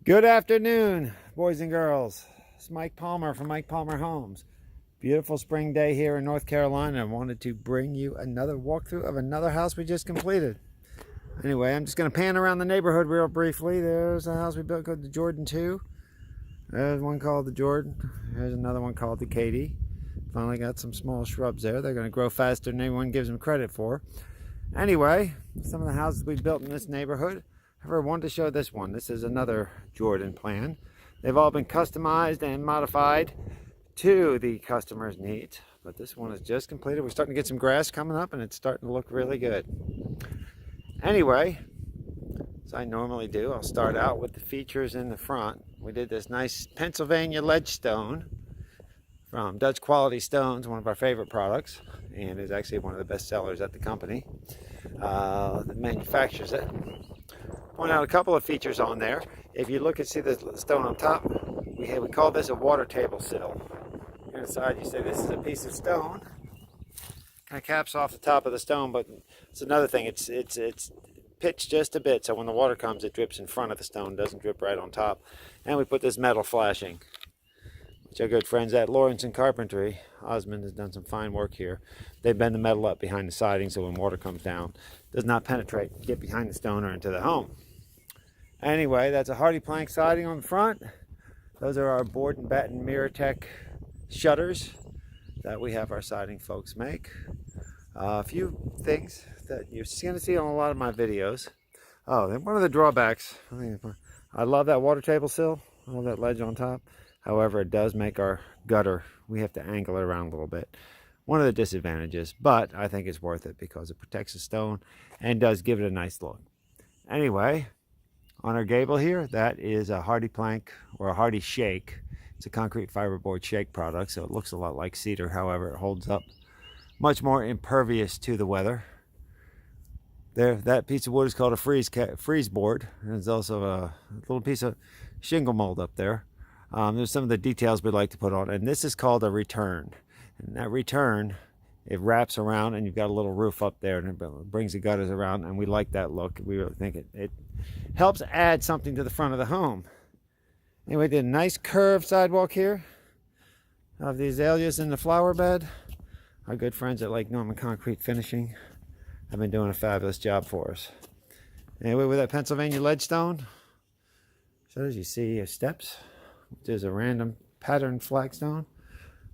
Good afternoon, boys and girls. It's Mike Palmer from Mike Palmer Homes. Beautiful spring day here in North Carolina. I wanted to bring you another walkthrough of another house we just completed. Anyway, I'm just going to pan around the neighborhood real briefly. There's a house we built called the Jordan 2. There's one called the Jordan. There's another one called the Katie. Finally got some small shrubs there. They're going to grow faster than anyone gives them credit for. Anyway, some of the houses we built in this neighborhood. However, I wanted to show this one. This is another Jordan plan. They've all been customized and modified to the customer's needs, but this one is just completed. We're starting to get some grass coming up and it's starting to look really good. Anyway, as I normally do, I'll start out with the features in the front. We did this nice Pennsylvania ledge stone from Dutch Quality Stones, one of our favorite products, and is actually one of the best sellers at the company that manufactures it. Point out a couple of features on there. If you look and see the stone on top, we call this a water table sill. Here inside you say this is a piece of stone. Kind of caps off the top of the stone, but it's another thing. It's pitched just a bit, so when the water comes, it drips in front of the stone, doesn't drip right on top. And we put this metal flashing, which our good friends at Lawrence and Carpentry, Osmond has done some fine work here. They bend the metal up behind the siding so when water comes down, it does not penetrate and get behind the stone or into the home. Anyway, that's a hardy plank siding on the front. Those are our board and batten MirrorTech shutters that we have our siding folks make. A few things that you're going to see on a lot of my videos. Oh, and one of the drawbacks, I love that water table sill, all that ledge on top. However, it does make our gutter, we have to angle it around a little bit. One of the disadvantages, but I think it's worth it because it protects the stone and does give it a nice look. Anyway, on our gable here, that is a hardy plank or a hardy shake. It's a concrete fiberboard shake product, so it looks a lot like cedar. However, it holds up much more impervious to the weather. There, that piece of wood is called a freeze board. And there's also a little piece of shingle mold up there. There's some of the details we'd like to put on, and this is called a return. And that return, it wraps around, and you've got a little roof up there, and it brings the gutters around, and we like that look. We really think it helps add something to the front of the home. Anyway, did a nice curved sidewalk here of the azaleas in the flower bed. Our good friends at Lake Norman Concrete Finishing have been doing a fabulous job for us. Anyway, with that Pennsylvania ledge stone, so as you see steps, which is a random patterned flagstone.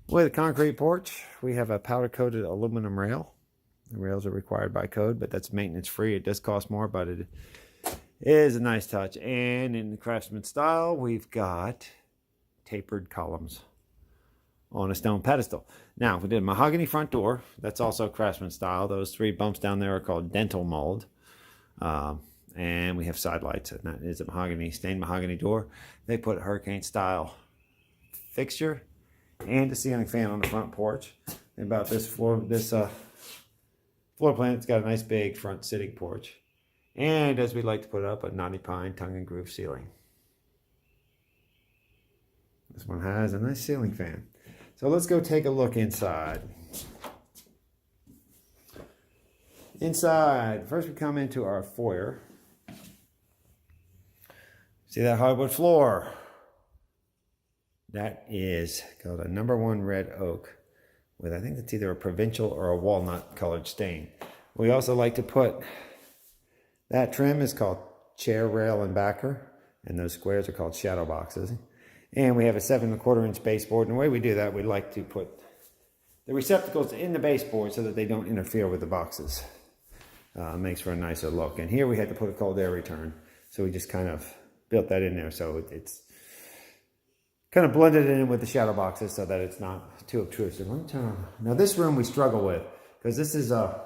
With a concrete porch, we have a powder-coated aluminum rail. The rails are required by code, but that's maintenance-free. It does cost more, but it is a nice touch. And in the craftsman style, we've got tapered columns on a stone pedestal. Now, we did a mahogany front door. That's also craftsman style. Those three bumps down there are called dental mold. And we have side lights, and that is a mahogany, stained mahogany door. They put a hurricane style fixture and a ceiling fan on the front porch. And about this floor plan, it's got a nice big front sitting porch. And as we like to put up, a knotty pine tongue and groove ceiling. This one has a nice ceiling fan. So let's go take a look inside. Inside, first we come into our foyer. See that hardwood floor? That is called a #1 red oak with, I think it's either a provincial or a walnut colored stain. We also like to put, that trim is called chair rail and backer, and those squares are called shadow boxes. And we have a 7¼ inch baseboard, and the way we do that, we like to put the receptacles in the baseboard so that they don't interfere with the boxes. Makes for a nicer look. And here we had to put a cold air return, so we just kind of built that in there so it's kind of blended in with the shadow boxes so that it's not too obtrusive. Let me turn on. Now this room we struggle with because this is a,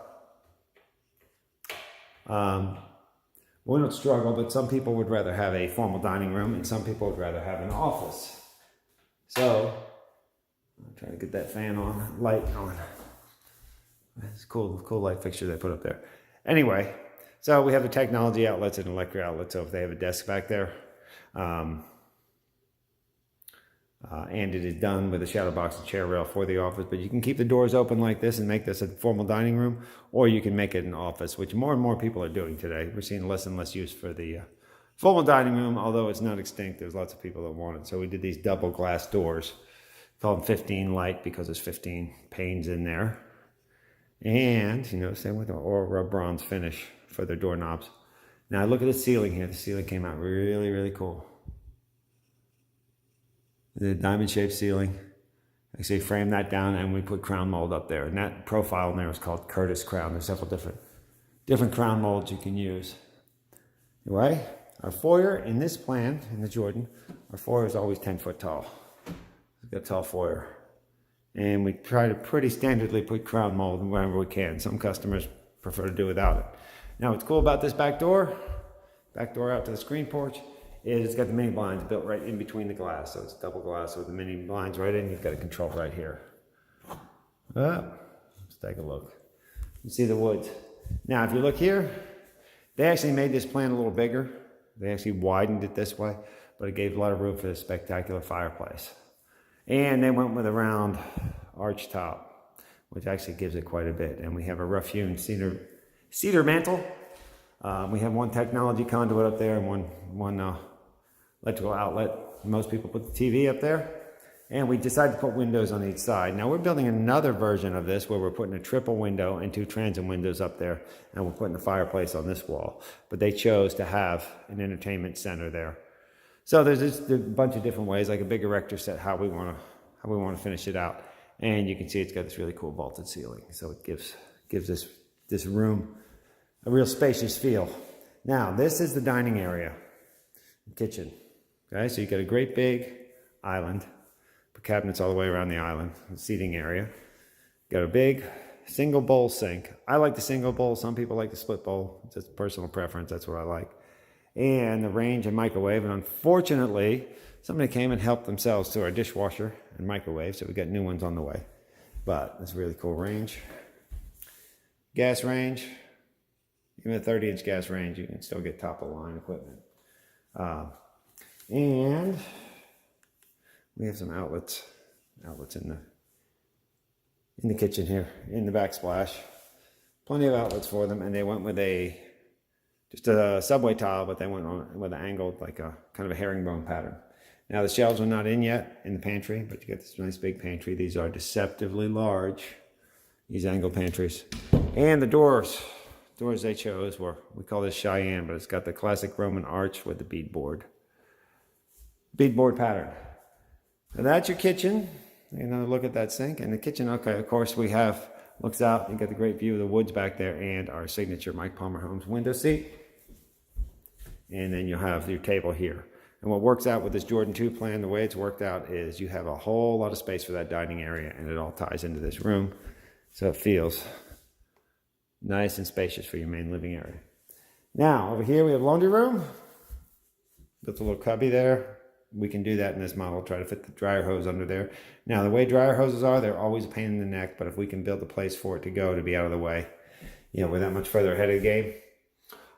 we don't struggle, but some people would rather have a formal dining room and some people would rather have an office. So I'm trying to get that fan on, light on. It's a cool light fixture they put up there. Anyway, so we have the technology outlets and electric outlets. So if they have a desk back there, and it is done with a shadow box and chair rail for the office, but you can keep the doors open like this and make this a formal dining room, or you can make it an office, which more and more people are doing today. We're seeing less and less use for the Formal dining room, although it's not extinct, there's lots of people that want it. So we did these double glass doors. Call them 15 light because there's 15 panes in there. And, same with the Aura bronze finish for their doorknobs. Now look at the ceiling here. The ceiling came out really, really cool. The diamond-shaped ceiling. Actually framed that down and we put crown mold up there. And that profile in there is called Curtis crown. There's several different crown molds you can use. Anyway, our foyer in this plan, in the Jordan, our foyer is always 10 foot tall. We've got a tall foyer. And we try to pretty standardly put crown mold wherever we can. Some customers prefer to do without it. Now what's cool about this back door out to the screen porch, is it's got the mini blinds built right in between the glass. So it's double glass with the mini blinds right in. You've got a control right here. Let's take a look. You see the woods. Now if you look here, they actually made this plan a little bigger. They actually widened it this way, but it gave a lot of room for this spectacular fireplace. And they went with a round arch top, which actually gives it quite a bit. And we have a rough hewn cedar mantle. We have one technology conduit up there and one electrical outlet. Most people put the TV up there. And we decided to put windows on each side. Now we're building another version of this where we're putting a triple window and 2 transom windows up there. And we're putting a fireplace on this wall. But they chose to have an entertainment center there. So there's just a bunch of different ways, like a big erector set, how we want to finish it out. And you can see it's got this really cool vaulted ceiling. So it gives this room a real spacious feel. Now, this is the dining area, kitchen. Okay, so you got a great big island, put cabinets all the way around the island, the seating area. Got a big single bowl sink. I like the single bowl. Some people like the split bowl. It's just personal preference. That's what I like. And the range and microwave. And unfortunately, somebody came and helped themselves to our dishwasher and microwave, so we got new ones on the way. But it's a really cool range. Gas range. Even a 30-inch gas range, you can still get top-of-the-line equipment. And we have some outlets in the kitchen here, in the backsplash. Plenty of outlets for them, and they went with just a subway tile, but they went on with an angled, like a kind of a herringbone pattern. Now the shelves are not in yet in the pantry, but you get this nice big pantry. These are deceptively large, these angled pantries. And the doors they chose were, we call this Cheyenne, but it's got the classic Roman arch with the beadboard pattern. So that's your kitchen. Another look at that sink. And the kitchen, okay, of course we have, looks out, you got the great view of the woods back there and our signature Mike Palmer Homes window seat. And then you'll have your table here. And what works out with this Jordan 2 plan, the way it's worked out is you have a whole lot of space for that dining area and it all ties into this room. So it feels nice and spacious for your main living area. Now, over here we have laundry room. Built a little cubby there. We can do that in this model, try to fit the dryer hose under there. Now, the way dryer hoses are, they're always a pain in the neck, but if we can build a place for it to go, to be out of the way, we're that much further ahead of the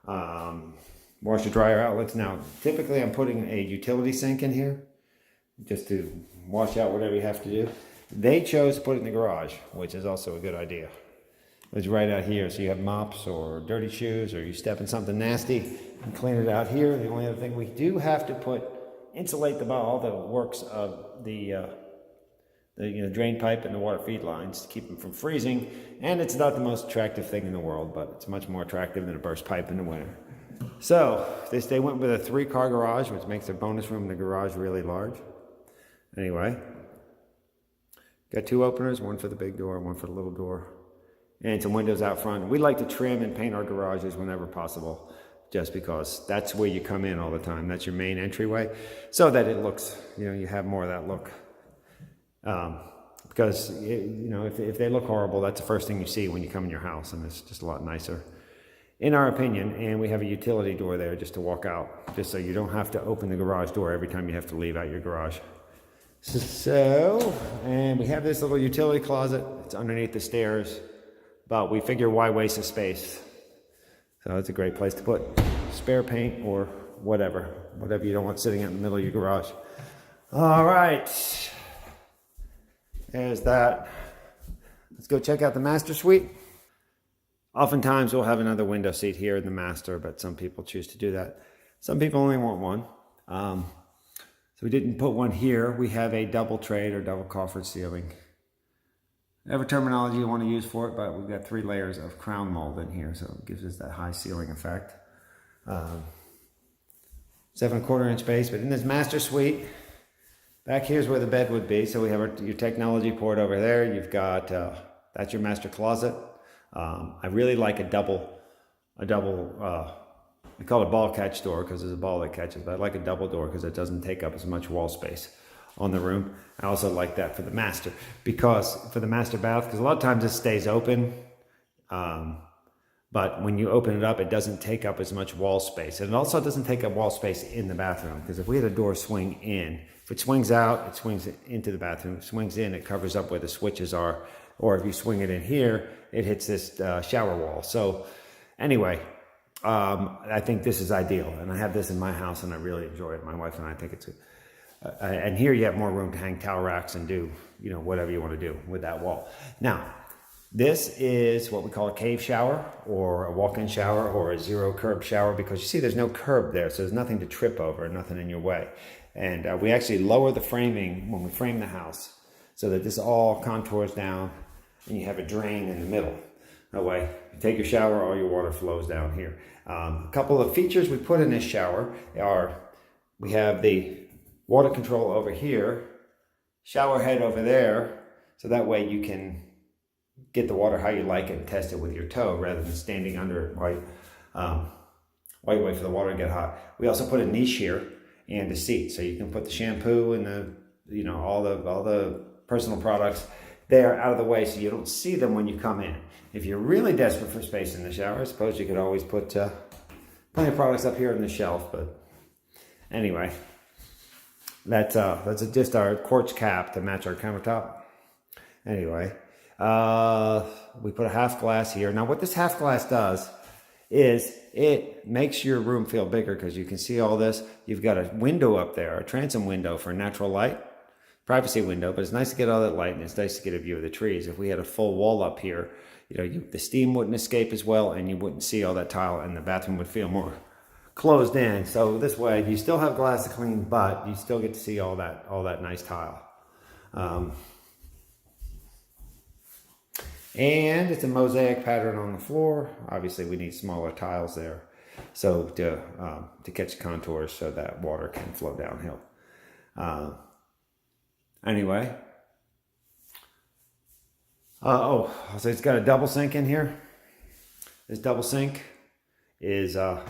game. Washer dryer outlets. Now, typically I'm putting a utility sink in here just to wash out whatever you have to do. They chose to put it in the garage, which is also a good idea. It's right out here, so you have mops or dirty shoes or you step in something nasty and clean it out here. The only other thing we do have to insulate all the works of the drain pipe and the water feed lines to keep them from freezing. And it's not the most attractive thing in the world, but it's much more attractive than a burst pipe in the winter. So they went with a 3-car garage, which makes the bonus room in the garage really large. Anyway, got 2 openers, one for the big door, one for the little door, and some windows out front. We like to trim and paint our garages whenever possible, just because that's where you come in all the time. That's your main entryway, so that it looks, you have more of that look. Because if they look horrible, that's the first thing you see when you come in your house, and it's just a lot nicer, in our opinion. And we have a utility door there just to walk out, just so you don't have to open the garage door every time you have to leave out your garage. And we have this little utility closet. It's underneath the stairs, but we figure why waste the space? So it's a great place to put spare paint or whatever you don't want sitting out in the middle of your garage. All right, there's that. Let's go check out the master suite. Oftentimes we'll have another window seat here in the master, but some people choose to do that. Some people only want one. So we didn't put one here. We have a double trade or double coffered ceiling. Whatever terminology you want to use for it, but we've got 3 layers of crown mold in here, so it gives us that high ceiling effect. 7¼ inch base, but in this master suite, back here's where the bed would be. So we have your technology port over there. You've got, that's your master closet. I really like a double, we call it ball catch door because there's a ball that catches, but I like a double door because it doesn't take up as much wall space on the room. I also like that for the master, because for the master bath, because a lot of times it stays open, but when you open it up, it doesn't take up as much wall space. And it also doesn't take up wall space in the bathroom, because if we had a door swing in, if it swings out, it swings into the bathroom. If it swings in, it covers up where the switches are. Or if you swing it in here, it hits this shower wall. So anyway, I think this is ideal. And I have this in my house and I really enjoy it. My wife and I think it's and here you have more room to hang towel racks and do, you know, whatever you want to do with that wall. Now, this is what we call a cave shower or a walk-in shower or a zero curb shower, because you see there's no curb there, so there's nothing to trip over, nothing in your way. And we actually lower the framing when we frame the house so that this all contours down and you have a drain in the middle. That way, you take your shower, all your water flows down here. A couple of features we put in this shower are, we have the water control over here, shower head over there, so that way you can get the water how you like it and test it with your toe rather than standing under it while you wait for the water to get hot. We also put a niche here and a seat, so you can put the shampoo and the, you know, all the personal products there out of the way so you don't see them when you come in. If you're really desperate for space in the shower, I suppose you could always put plenty of products up here on the shelf, but anyway, that's just our quartz cap to match our countertop. Anyway, we put a half glass here. Now what this half glass does is it makes your room feel bigger because you can see all this. You've got a window up there, a transom window for natural light, privacy window, but it's nice to get all that light and it's nice to get a view of the trees. If we had a full wall up here, you know, the steam wouldn't escape as well and you wouldn't see all that tile and the bathroom would feel more closed in. So this way you still have glass to clean, but you still get to see all that nice tile. And it's a mosaic pattern on the floor. Obviously we need smaller tiles there, so to catch contours so that water can flow downhill. Anyway, so it's got a double sink in here. This double sink is done.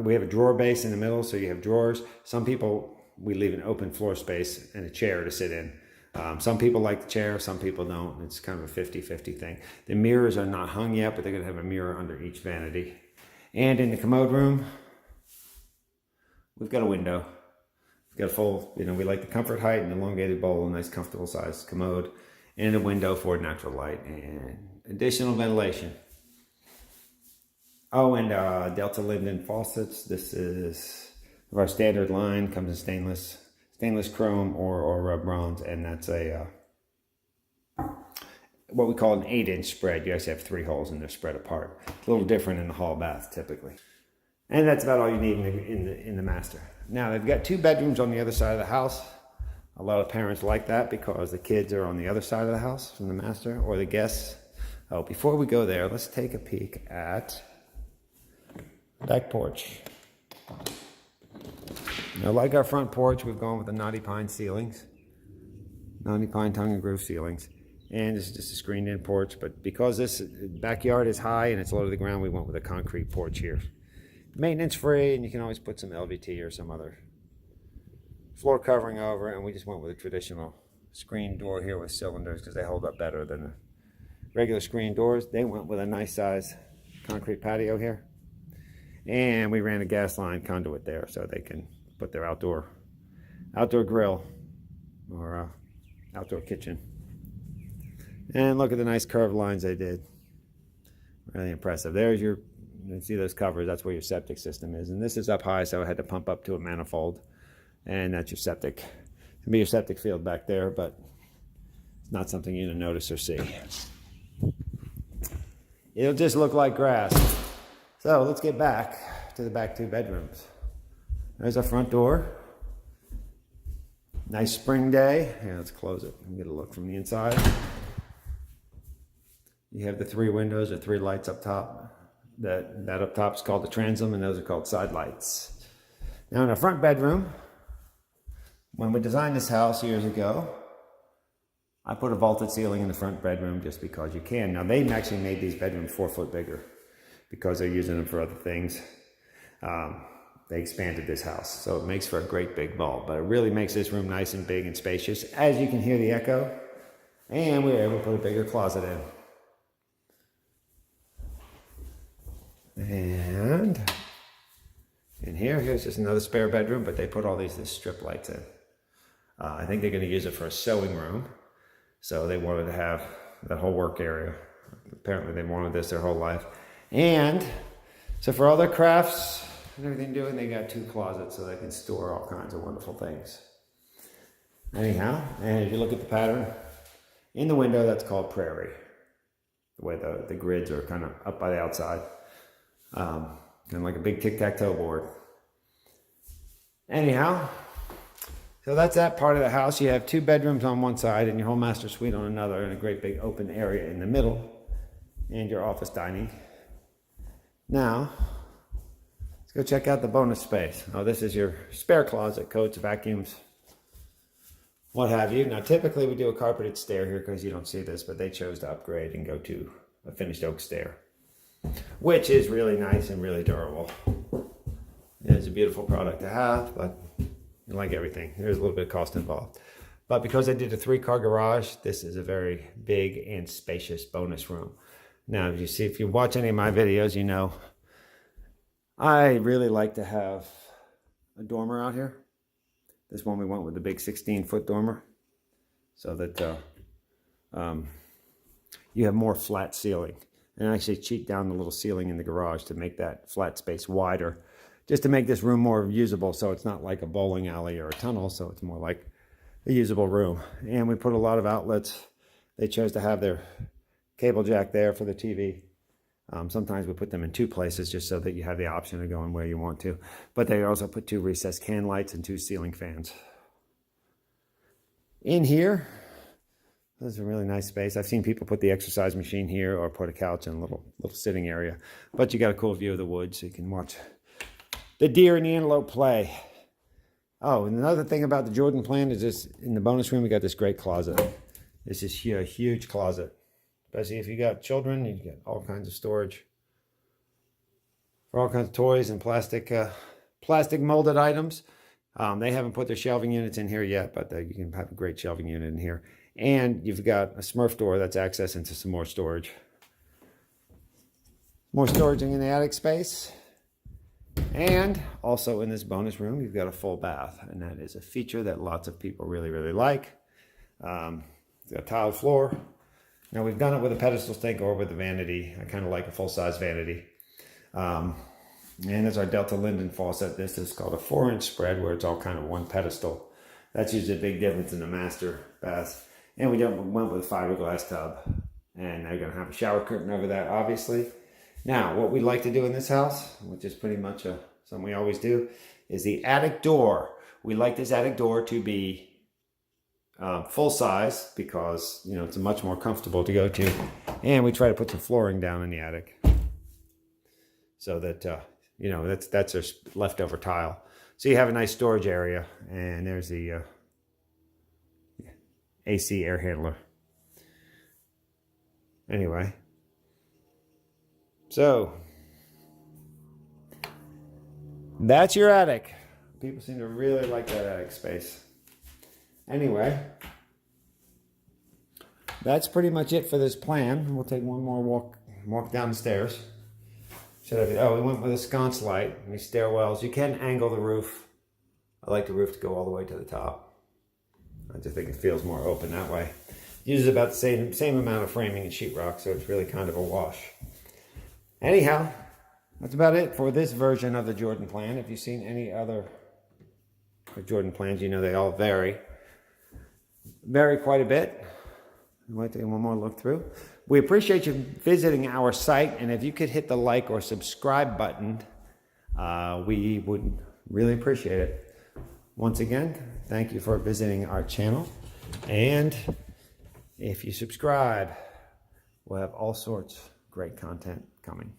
We have a drawer base in the middle, so you have drawers. Some people, we leave an open floor space and a chair to sit in. Some people like the chair, some people don't. It's kind of a 50-50 thing. The mirrors are not hung yet, but they're going to have a mirror under each vanity. And in the commode room, we've got a window. We've got a full, you know, we like the comfort height and elongated bowl, a nice comfortable size commode, and a window for natural light and additional ventilation. Oh, and Delta Linden faucets. This is our standard line, comes in stainless chrome or bronze, and that's a what we call an 8-inch spread. You actually have 3 holes and they're spread apart. It's a little different in the hall bath typically. And that's about all you need in the master. Now they've got 2 bedrooms on the other side of the house. A lot of parents like that because the kids are on the other side of the house from the master or the guests. Oh, before we go there, let's take a peek at the back porch. Now, like our front porch, we've gone with the knotty pine ceilings, knotty pine tongue and groove ceilings, and this is just a screened-in porch. But because this backyard is high and it's low to the ground, we went with a concrete porch here. Maintenance-free, and you can always put some LVT or some other floor covering over. And we just went with a traditional screen door here with cylinders because they hold up better than the regular screen doors. They went with a nice size concrete patio here, and we ran a gas line conduit there so they can put their outdoor grill or outdoor kitchen. And look at the nice curved lines they did. Really impressive. There's you see those covers, that's where your septic system is. And this is up high, so I had to pump up to a manifold. And that's your septic. It can be your septic field back there, but it's not something you're gonna notice or see. It'll just look like grass. So let's get back to the back two bedrooms. There's our front door. Nice spring day. Here, let's close it and get a look from the inside. You have the three windows or three lights up top. That up top is called the transom, and those are called side lights. Now in our front bedroom, when we designed this house years ago, I put a vaulted ceiling in the front bedroom just because you can. Now they actually made these bedrooms 4 foot bigger because they're using them for other things. They expanded this house, so it makes for a great big vault, but it really makes this room nice and big and spacious. As you can hear the echo, and we were able to put a bigger closet in. And in here's just another spare bedroom, but they put all these strip lights in. I think they're going to use it for a sewing room, so they wanted to have that whole work area. Apparently they wanted this their whole life. And so for all their crafts and everything doing, they got 2 closets so they can store all kinds of wonderful things. Anyhow, and if you look at the pattern in the window, that's called prairie. The way the grids are kind of up by the outside. Kind of like a big tic-tac-toe board. Anyhow, so that's that part of the house. You have 2 bedrooms on one side and your whole master suite on another, and a great big open area in the middle, and your office dining. Now, let's go check out the bonus space. Oh, this is your spare closet, coats, vacuums, what have you. Now, typically we do a carpeted stair here because you don't see this, but they chose to upgrade and go to a finished oak stair, which is really nice and really durable. It's a beautiful product to have, but like everything, there's a little bit of cost involved. But because I did a 3-car garage, this is a very big and spacious bonus room. Now, if you watch any of my videos, you know I really like to have a dormer out here. This one we went with the big 16-foot dormer, so that you have more flat ceiling. And I actually cheat down the little ceiling in the garage to make that flat space wider, just to make this room more usable, so it's not like a bowling alley or a tunnel, so it's more like a usable room. And we put a lot of outlets. They chose to have their cable jack there for the TV. Sometimes we put them in 2 places just so that you have the option of going where you want to. But they also put 2 recessed can lights and 2 ceiling fans. In here, this is a really nice space. I've seen people put the exercise machine here or put a couch in a little sitting area. But you got a cool view of the woods, so you can watch the deer and the antelope play. Oh, and another thing about the Jordan plan is this, in the bonus room, we got this great closet. This is a huge closet. Especially if you got children, you get all kinds of storage for all kinds of toys and plastic molded items. They haven't put their shelving units in here yet, but you can have a great shelving unit in here. And you've got a Smurf door that's access into some more storage. More storage in the attic space. And also in this bonus room, you've got a full bath. And that is a feature that lots of people really, really like. It's got a tiled floor. Now we've done it with a pedestal sink or with a vanity. I kind of like a full-size vanity. And there's our Delta Linden faucet. This is called a 4-inch spread where it's all kind of one pedestal. That's usually a big difference in the master bath. And we went with a fiberglass tub. And they're going to have a shower curtain over that, obviously. Now, what we like to do in this house, which is pretty much something we always do, is the attic door. We like this attic door to be full size because, you know, it's much more comfortable to go to. And we try to put some flooring down in the attic so that, you know, that's our leftover tile. So you have a nice storage area, and there's the AC air handler. Anyway, so that's your attic. People seem to really like that attic space. Anyway, that's pretty much it for this plan. We'll take one more walk down the stairs. We went with a sconce light. These stairwells. You can angle the roof. I like the roof to go all the way to the top. I just think it feels more open that way. Uses about the same amount of framing and sheetrock, so it's really kind of a wash. Anyhow, that's about it for this version of the Jordan plan. If you've seen any other Jordan plans, you know they all vary quite a bit. We might take one more look through. We appreciate you visiting our site, and if you could hit the like or subscribe button, we would really appreciate it. Once again, thank you for visiting our channel, and if you subscribe, we'll have all sorts of great content coming.